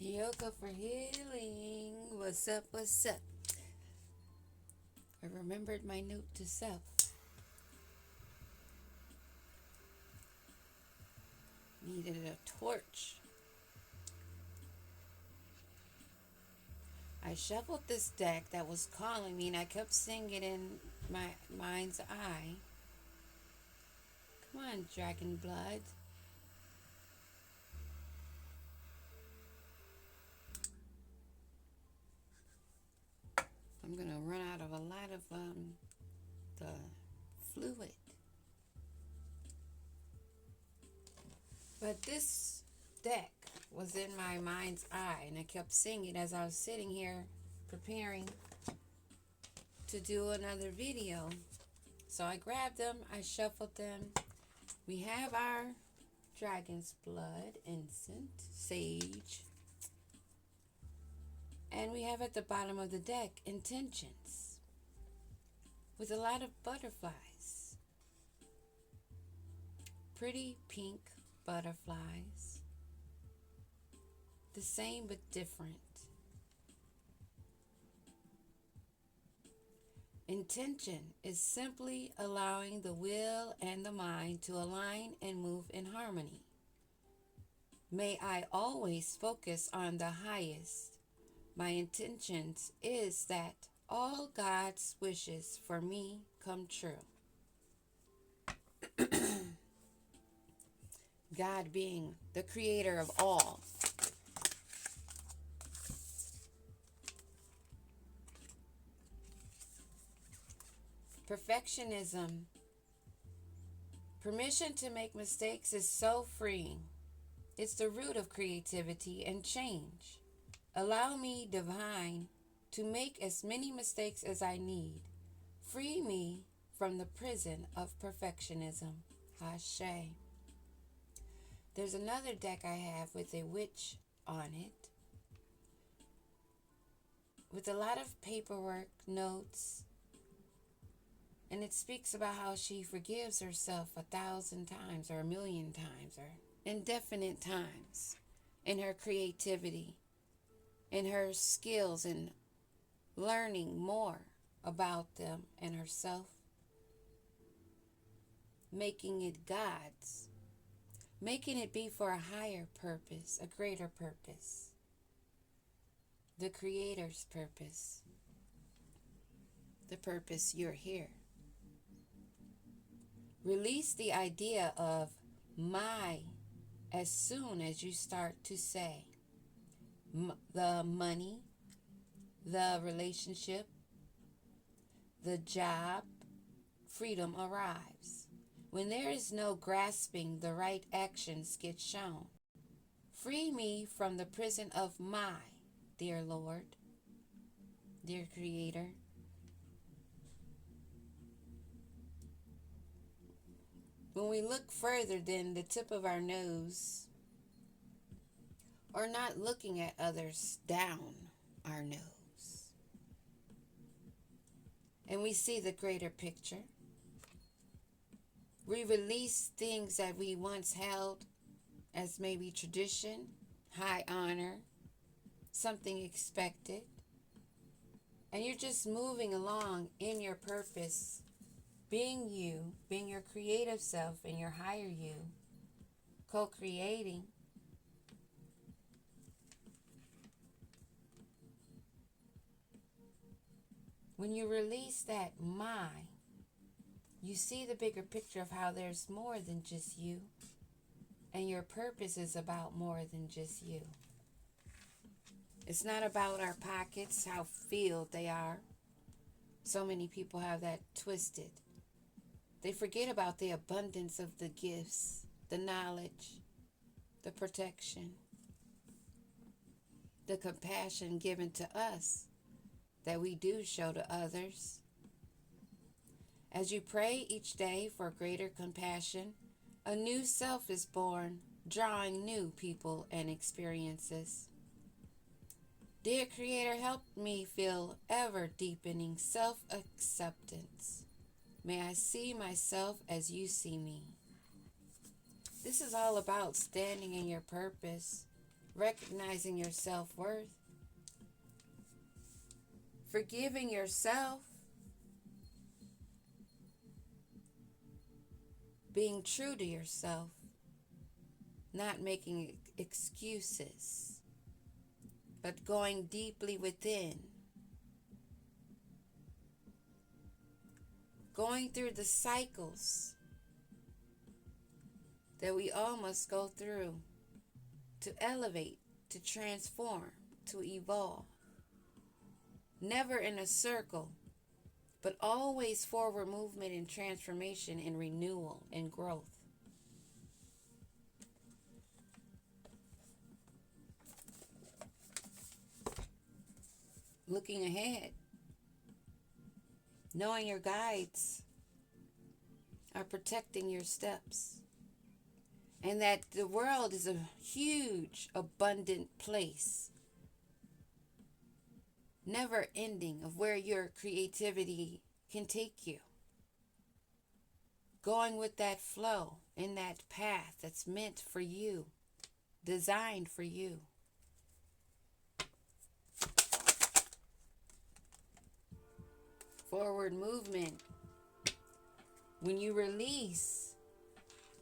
Yoga for healing. What's up? What's up? I remembered my note to self. Needed a torch. I shuffled this deck that was calling me, and I kept seeing it in my mind's eye. Come on, Dragon Blood. I'm going to run out of a lot of the fluid. But this deck was in my mind's eye, and I kept seeing it as I was sitting here preparing to do another video. So I grabbed them, I shuffled them. We have our dragon's blood, incense, sage. And we have at the bottom of the deck intentions with a lot of butterflies. Pretty pink butterflies. The same but different. Intention is simply allowing the will and the mind to align and move in harmony. May I always focus on the highest. My intentions is that all God's wishes for me come true. God being the creator of all. Perfectionism. Permission to make mistakes is so freeing. It's the root of creativity and change. Allow me, divine, to make as many mistakes as I need. Free me from the prison of perfectionism. Ashe. There's another deck I have with a witch on it, with a lot of paperwork, notes, and it speaks about how she forgives herself 1,000 times or 1,000,000 times or indefinite times in her creativity, in her skills, and learning more about them and herself, making it God's, making it be for a higher purpose, a greater purpose, the Creator's purpose, the purpose you're here. Release the idea of my as soon as you start to say the money, the relationship, the job, freedom arrives. When there is no grasping, the right actions get shown. Free me from the prison of my, dear Lord, dear Creator. When we look further than the tip of our nose, or not looking at others down our nose, and we see the greater picture, we release things that we once held as maybe tradition, high honor, something expected, and you're just moving along in your purpose, being you, being your creative self and your higher you, co-creating. When you release that my, you see the bigger picture of how there's more than just you, and your purpose is about more than just you. It's not about our pockets, how filled they are. So many people have that twisted. They forget about the abundance of the gifts, the knowledge, the protection, the compassion given to us that we do show to others. As you pray each day for greater compassion, a new self is born, drawing new people and experiences. Dear Creator, help me feel ever deepening self-acceptance. May I see myself as you see me. This is all about standing in your purpose, recognizing your self-worth, forgiving yourself, being true to yourself, not making excuses, but going deeply within, going through the cycles that we all must go through to elevate, to transform, to evolve. Never in a circle, but always forward movement and transformation and renewal and growth. Looking ahead, knowing your guides are protecting your steps, and that the world is a huge, abundant place, never ending, of where your creativity can take you. Going with that flow in that path that's meant for you, designed for you. Forward movement. When you release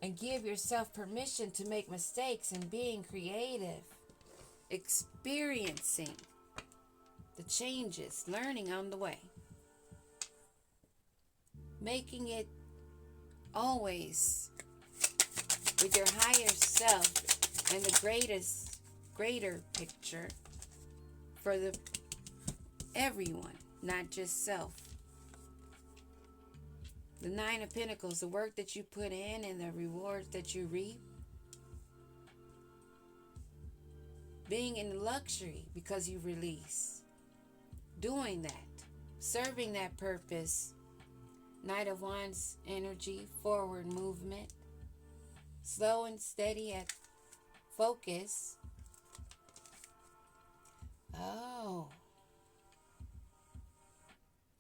and give yourself permission to make mistakes and being creative, experiencing the changes, learning on the way, making it always with your higher self and the greater picture for the everyone, not just self. The Nine of Pentacles, the work that you put in and the rewards that you reap. Being in luxury because you release. Doing that. Serving that purpose. Knight of Wands energy, forward movement. Slow and steady at focus. Oh.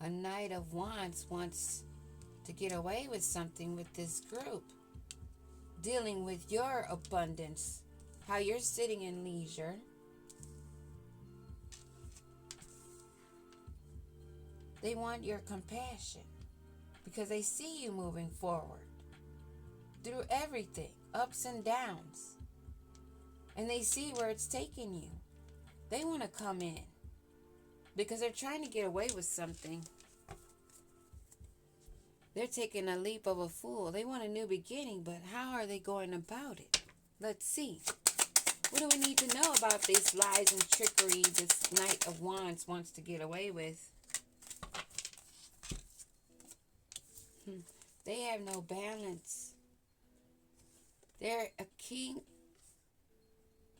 A Knight of Wands wants to get away with something with this group. Dealing with your abundance. How you're sitting in leisure. They want your compassion because they see you moving forward through everything, ups and downs. And they see where it's taking you. They want to come in because they're trying to get away with something. They're taking a leap of a fool. They want a new beginning, but how are they going about it? Let's see. What do we need to know about these lies and trickery this Knight of Wands wants to get away with? They have no balance. They're a king,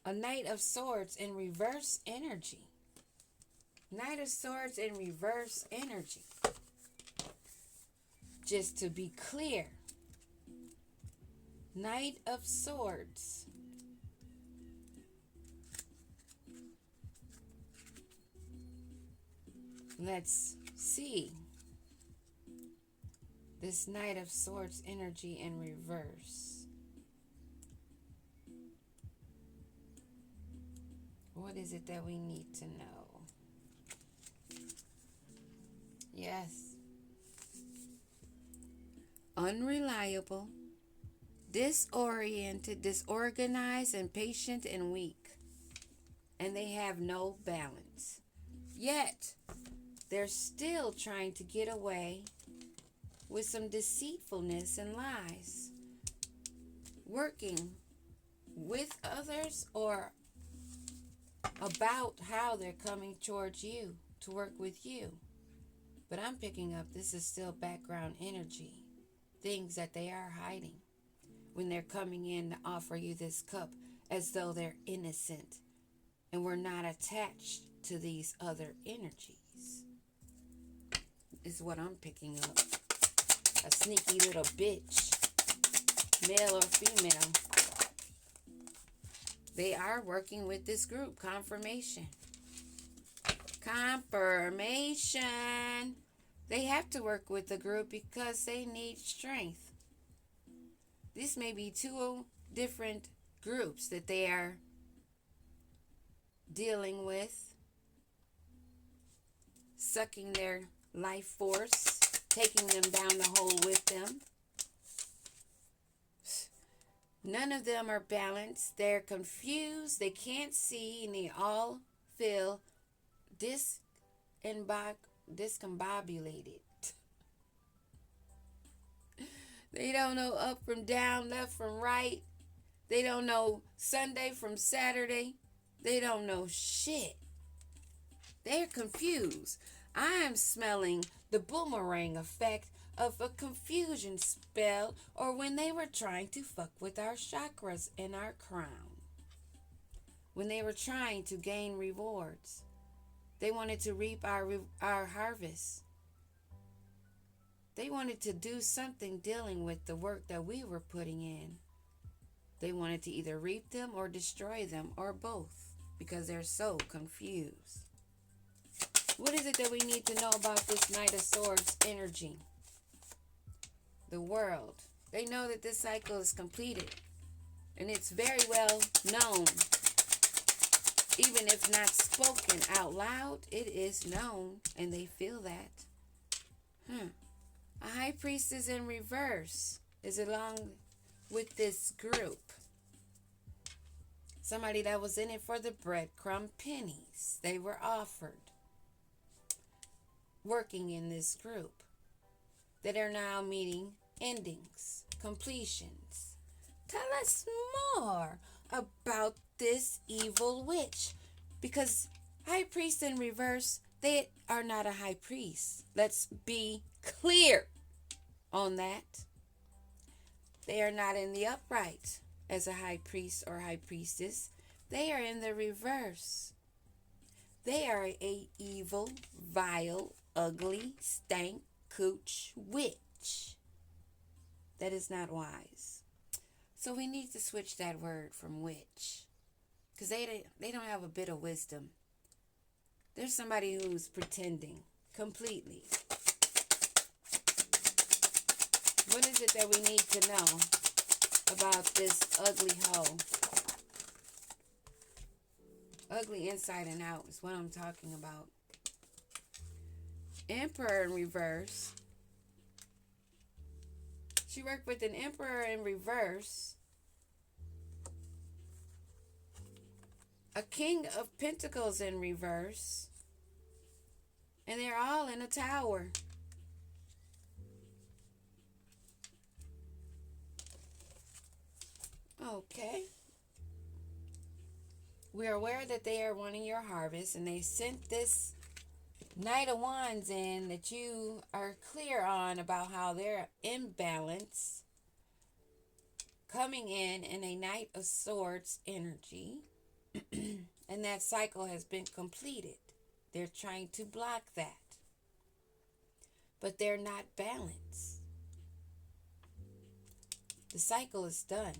a Knight of Swords in reverse energy. Knight of Swords in reverse energy. Just to be clear, Knight of Swords. Let's see. This Knight of Swords energy in reverse. What is it that we need to know? Yes. Unreliable, disoriented, disorganized, impatient, and weak. And they have no balance. Yet, they're still trying to get away with some deceitfulness and lies. Working with others or about how they're coming towards you to work with you. But I'm picking up this is still background energy. Things that they are hiding when they're coming in to offer you this cup as though they're innocent and we're not attached to these other energies. Is what I'm picking up. A sneaky little bitch, male or female. They are working with this group. Confirmation. Confirmation. They have to work with the group because they need strength. This may be two different groups that they are dealing with, sucking their life force, taking them down the hole with them. None of them are balanced. They're confused. They can't see, and they all feel discombobulated. They don't know up from down, left from right. They don't know Sunday from Saturday. They don't know shit. They're confused. I am smelling the boomerang effect of a confusion spell, or when they were trying to fuck with our chakras and our crown. When they were trying to gain rewards. They wanted to reap our harvest. They wanted to do something dealing with the work that we were putting in. They wanted to either reap them or destroy them, or both, because they're so confused. What is it that we need to know about this Knight of Swords energy? The world. They know that this cycle is completed, and it's very well known. Even if not spoken out loud, it is known, and they feel that. A high priestess in reverse is along with this group. Somebody that was in it for the breadcrumb pennies they were offered, working in this group, that are now meeting endings, completions. Tell us more about this evil witch, because high priest in reverse, they are not a high priest. Let's be clear on that. They are not in the upright as a high priest or high priestess. They are in the reverse. They are a evil, vile, ugly, stank, cooch witch. That is not wise. So we need to switch that word from witch, because they don't have a bit of wisdom. There's somebody who's pretending completely. What is it that we need to know about this ugly hoe? Ugly inside and out is what I'm talking about. Emperor in reverse. She worked with an emperor in reverse. A king of pentacles in reverse. And they're all in a tower. Okay. We are aware that they are wanting your harvest, and they sent this Knight of Wands in that you are clear on about how they're imbalanced, coming in a Knight of Swords energy, and that cycle has been completed. They're trying to block that, but they're not balanced. The cycle is done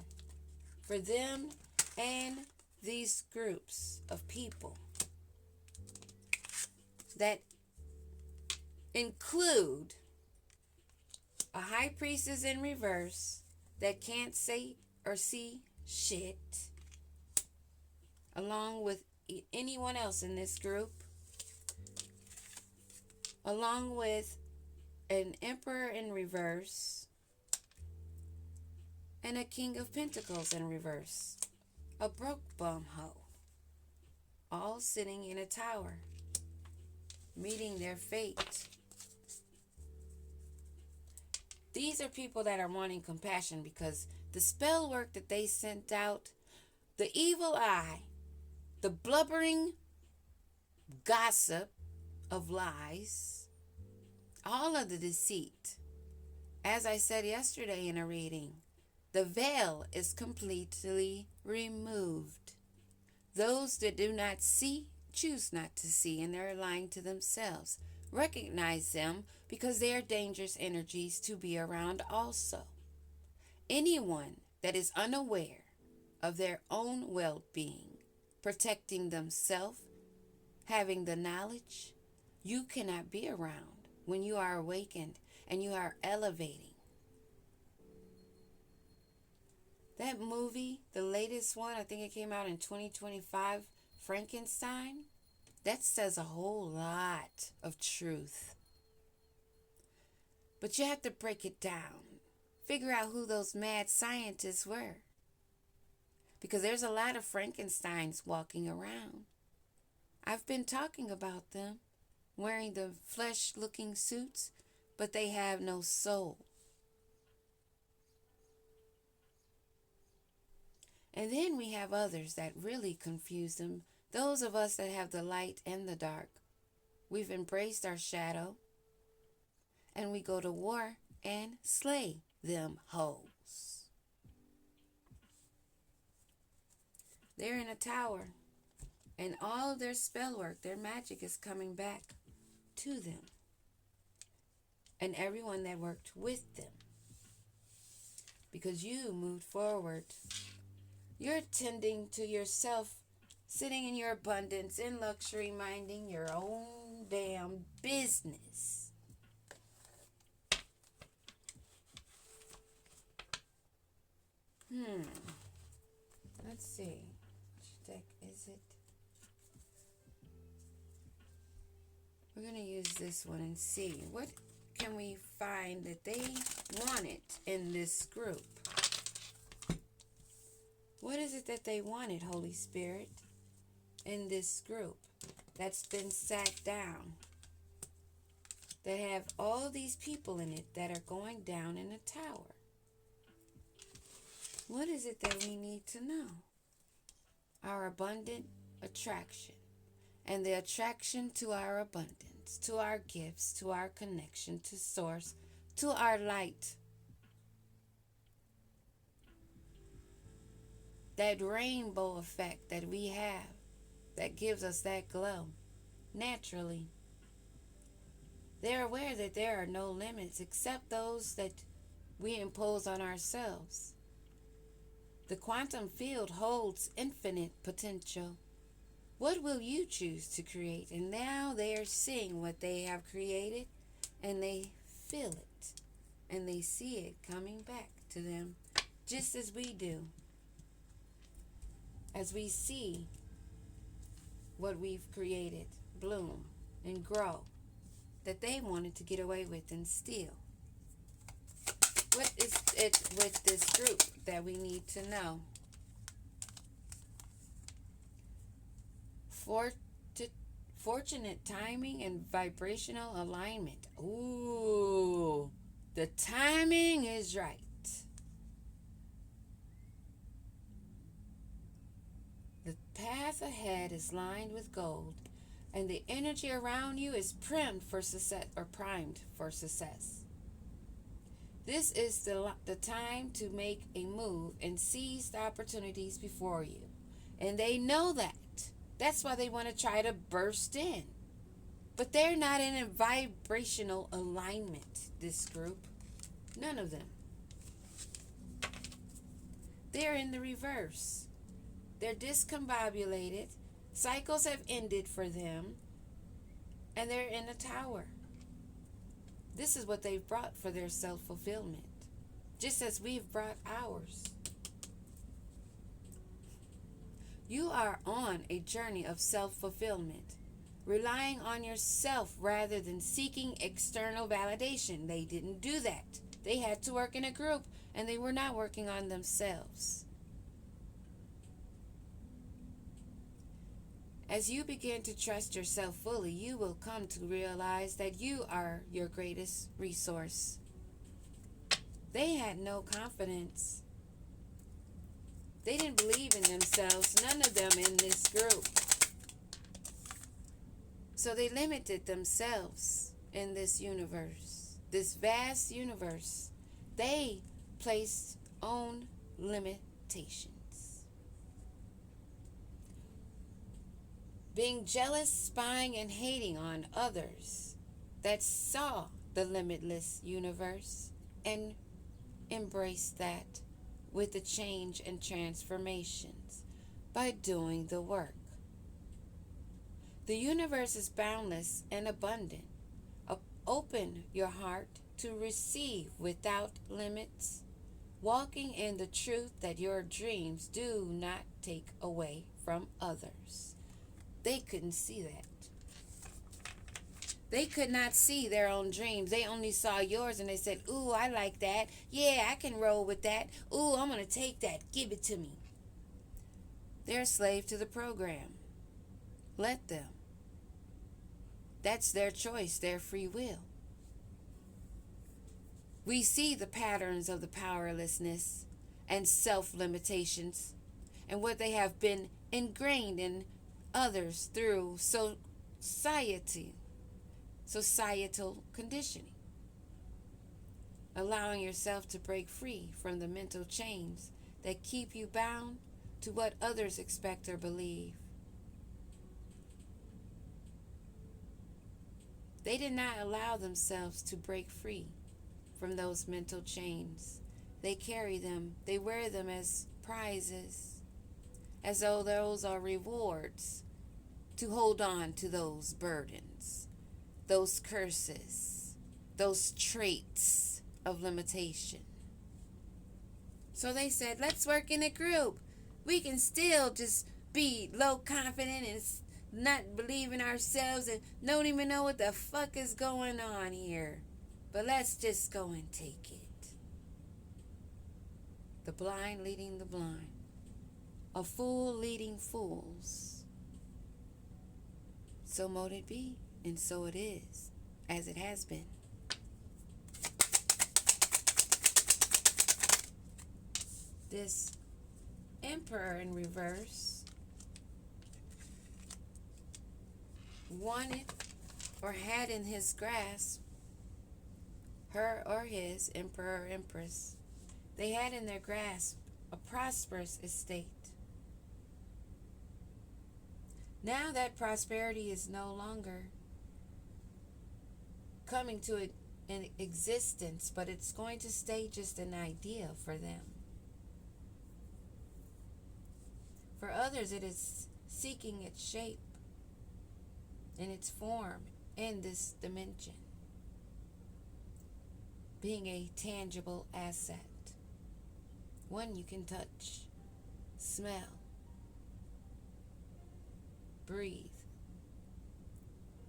for them and these groups of people that include a high priestess in reverse that can't say or see shit, along with anyone else in this group, along with an emperor in reverse and a king of pentacles in reverse, a broke bum hoe, all sitting in a tower, meeting their fate. These are people that are wanting compassion, because the spell work that they sent out, the evil eye, the blubbering gossip of lies, all of the deceit. As I said yesterday in a reading, the veil is completely removed. Those that do not see, choose not to see, and they're lying to themselves. Recognize them, because they are dangerous energies to be around also. Anyone that is unaware of their own well-being, protecting themselves, having the knowledge, you cannot be around when you are awakened and you are elevating. That movie, the latest one, I think it came out in 2025, Frankenstein, that says a whole lot of truth. But you have to break it down. Figure out who those mad scientists were. Because there's a lot of Frankensteins walking around. I've been talking about them, wearing the flesh-looking suits, but they have no soul. And then we have others that really confuse them. Those of us that have the light and the dark. We've embraced our shadow, and we go to war and slay them hoes. They're in a tower, and all of their spell work, their magic is coming back to them and everyone that worked with them. Because you moved forward. You're tending to yourself, sitting in your abundance, in luxury, minding your own damn business. Let's see. Which deck is it? We're going to use this one and see what can we find that they wanted in this group. What is it that they wanted, Holy Spirit, in this group that's been sat down, that have all these people in it that are going down in a tower? What is it that we need to know? Our abundant attraction, and the attraction to our abundance, to our gifts, to our connection to Source, to our light. That rainbow effect that we have that gives us that glow naturally. They're aware that there are no limits except those that we impose on ourselves. The quantum field holds infinite potential. What will you choose to create? And now they are seeing what they have created, and they feel it, and they see it coming back to them, just as we do. As we see what we've created bloom and grow, that they wanted to get away with and steal. What is it with this group that we need to know? Fortunate timing and vibrational alignment. Ooh, the timing is right. The path ahead is lined with gold, and the energy around you is primed for success. This is the time to make a move and seize the opportunities before you. And they know that. That's why they want to try to burst in. But they're not in a vibrational alignment, this group. None of them. They're in the reverse. They're discombobulated. Cycles have ended for them. And they're in a tower. This is what they've brought for their self-fulfillment. Just as we've brought ours. You are on a journey of self-fulfillment, relying on yourself rather than seeking external validation. They didn't do that. They had to work in a group, and they were not working on themselves. As you begin to trust yourself fully, you will come to realize that you are your greatest resource. They had no confidence. They didn't believe in themselves, none of them in this group. So they limited themselves in this universe, this vast universe. They placed own limitations. Being jealous, spying, and hating on others that saw the limitless universe and embraced that with the change and transformations by doing the work. The universe is boundless and abundant. Open your heart to receive without limits, walking in the truth that your dreams do not take away from others. They couldn't see that. They could not see their own dreams. They only saw yours and they said, ooh, I like that. Yeah, I can roll with that. Ooh, I'm going to take that. Give it to me. They're a slave to the program. Let them. That's their choice, their free will. We see the patterns of the powerlessness and self-limitations and what they have been ingrained in others through societal conditioning. Allowing yourself to break free from the mental chains that keep you bound to what others expect or believe. They did not allow themselves to break free from those mental chains. They carry them, they wear them as prizes, as though those are rewards to hold on to those burdens, those curses, those traits of limitation. So they said, let's work in a group. We can still just be low confident and not believe in ourselves and don't even know what the fuck is going on here. But let's just go and take it. The blind leading the blind. A fool leading fools. So mote it be, and so it is, as it has been. This Emperor in reverse wanted or had in his grasp her or his emperor or empress. They had in their grasp a prosperous estate. Now that prosperity is no longer coming to an existence, but it's going to stay just an idea for them. For others, it is seeking its shape and its form in this dimension, being a tangible asset, one you can touch, smell, breathe,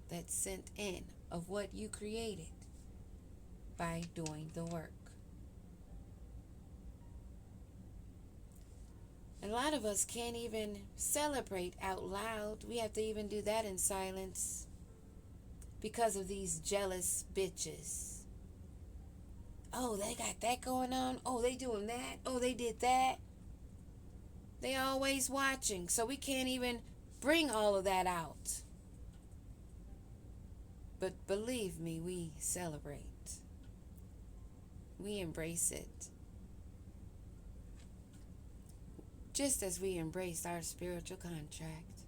that scent in of what you created by doing the work. A lot of us can't even celebrate out loud. We have to even do that in silence because of these jealous bitches. Oh, they got that going on. Oh, they doing that. Oh, they did that. They always watching, so we can't even bring all of that out. But believe me, we celebrate. We embrace it. Just as we embraced our spiritual contract,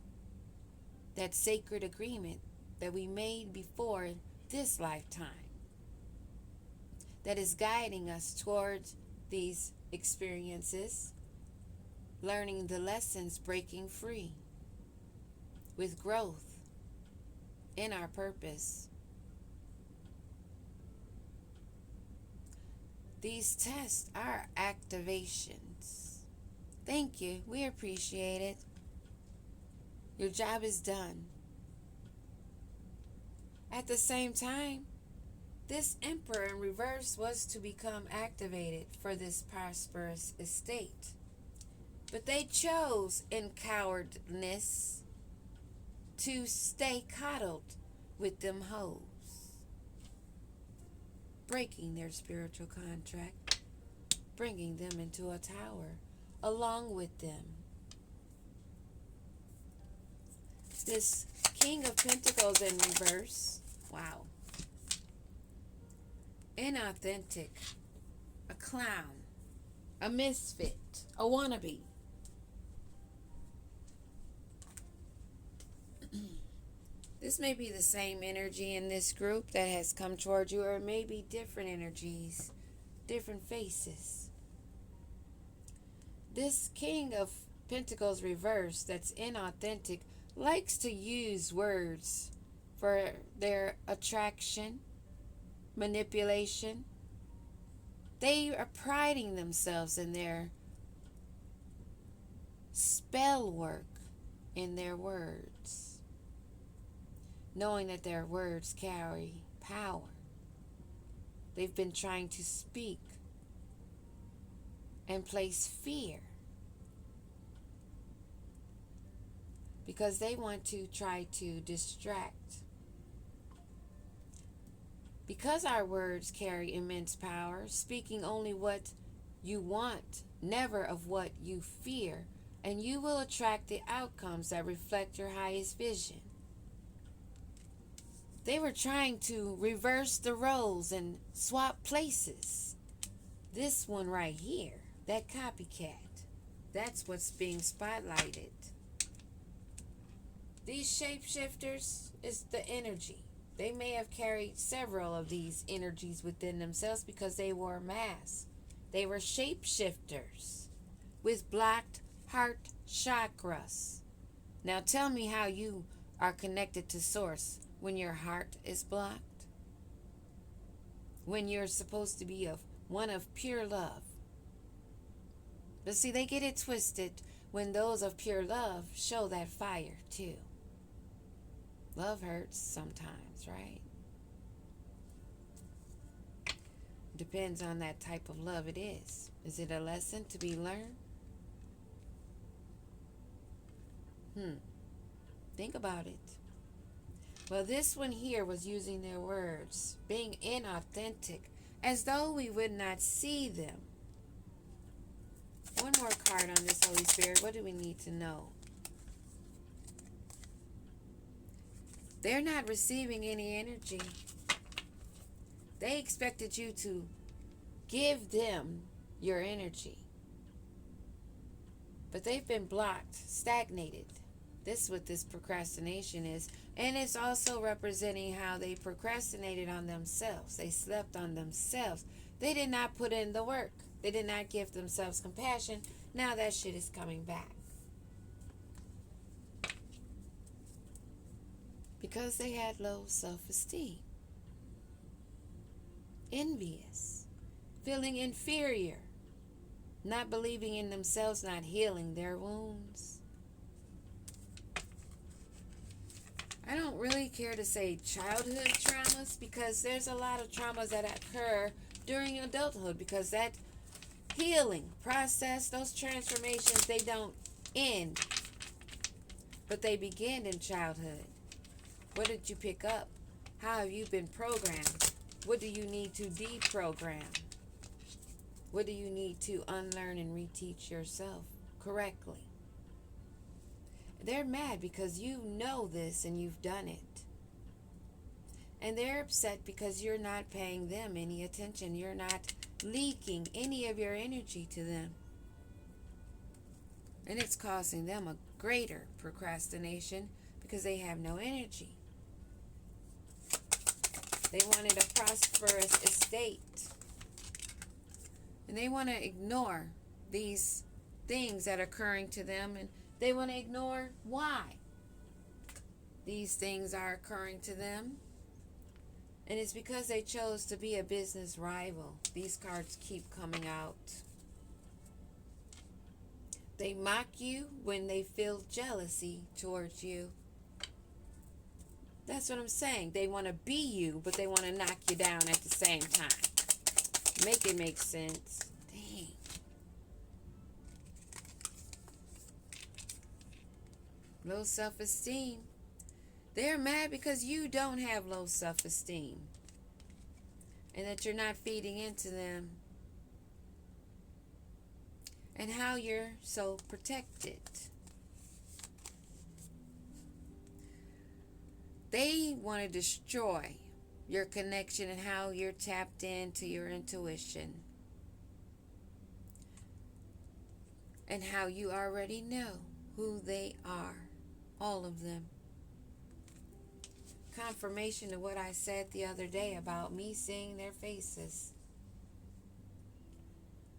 that sacred agreement that we made before this lifetime, that is guiding us towards these experiences, learning the lessons, breaking free, with growth in our purpose. These tests are activations. Thank you. We appreciate it. Your job is done. At the same time, this Emperor in reverse was to become activated for this prosperous estate. But they chose in cowardness to stay coddled with them hoes, breaking their spiritual contract, bringing them into a tower along with them. This King of Pentacles in reverse, wow, inauthentic, a clown, a misfit, a wannabe. This may be the same energy in this group that has come towards you, or it may be different energies, different faces. This King of Pentacles reverse that's inauthentic likes to use words for their attraction, manipulation. They are priding themselves in their spell work, in their words. knowing that their words carry power. They've been trying to speak and place fear because they want to try to distract. Because our words carry immense power, speaking only what you want, never of what you fear, and you will attract the outcomes that reflect your highest vision. They were trying to reverse the roles and swap places. This one right here, that copycat, that's what's being spotlighted. These shapeshifters is the energy. They may have carried several of these energies within themselves because they wore masks. They were shapeshifters with blocked heart chakras. Now tell me how you are connected to Source when your heart is blocked. When you're supposed to be one of pure love. But see, they get it twisted when those of pure love show that fire too. Love hurts sometimes, right? Depends on that type of love it is. Is it a lesson to be learned? Think about it. Well, this one here was using their words, being inauthentic, as though we would not see them. One more card on this, Holy Spirit. What do we need to know? They're not receiving any energy. They expected you to give them your energy. But they've been blocked, stagnated. This is what this procrastination is. And it's also representing how they procrastinated on themselves. They slept on themselves. They did not put in the work. They did not give themselves compassion. Now that shit is coming back. Because they had low self-esteem. Envious. Feeling inferior. Not believing in themselves, not healing their wounds. I don't really care to say childhood traumas because there's a lot of traumas that occur during adulthood because that healing process, those transformations, they don't end, but they begin in childhood. What did you pick up? How have you been programmed? What do you need to deprogram? What do you need to unlearn and reteach yourself correctly? They're mad because you know this and you've done it. And they're upset because you're not paying them any attention. You're not leaking any of your energy to them. And it's causing them a greater procrastination because they have no energy. They wanted a prosperous estate. And they want to ignore these things that are occurring to them, and they want to ignore why these things are occurring to them. And it's because they chose to be a business rival. These cards keep coming out. They mock you when they feel jealousy towards you. That's what I'm saying. They want to be you, but they want to knock you down at the same time. Make it make sense. Dang. Low self-esteem. They're mad because you don't have low self-esteem. And that you're not feeding into them. And how you're so protected. They want to destroy your connection and how you're tapped into your intuition. And how you already know who they are. All of them. Confirmation of what I said the other day about me seeing their faces.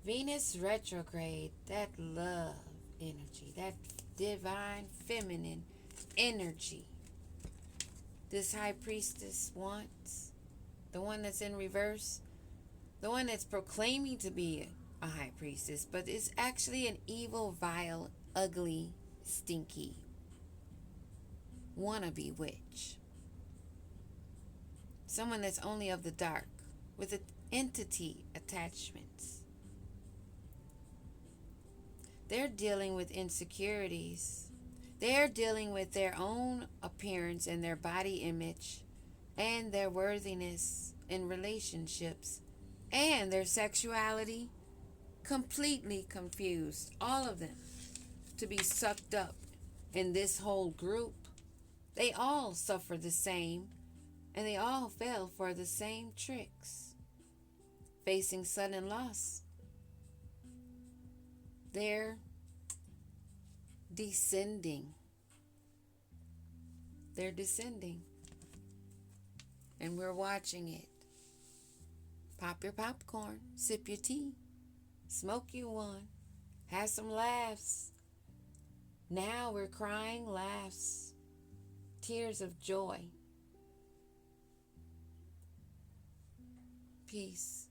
Venus retrograde, that love energy, that divine feminine energy. This high priestess wants, the one that's in reverse, the one that's proclaiming to be a high priestess, but is actually an evil, vile, ugly, stinky wannabe witch. someone that's only of the dark, with entity attachments. They're dealing with insecurities. They're dealing with their own appearance and their body image and their worthiness in relationships and their sexuality. Completely confused, all of them, to be sucked up in this whole group. They all suffer the same, and they all fell for the same tricks. Facing sudden loss, they're descending. They're descending, and we're watching it. Pop your popcorn, sip your tea, smoke you one, have some laughs. Now we're crying laughs, tears of joy. Peace.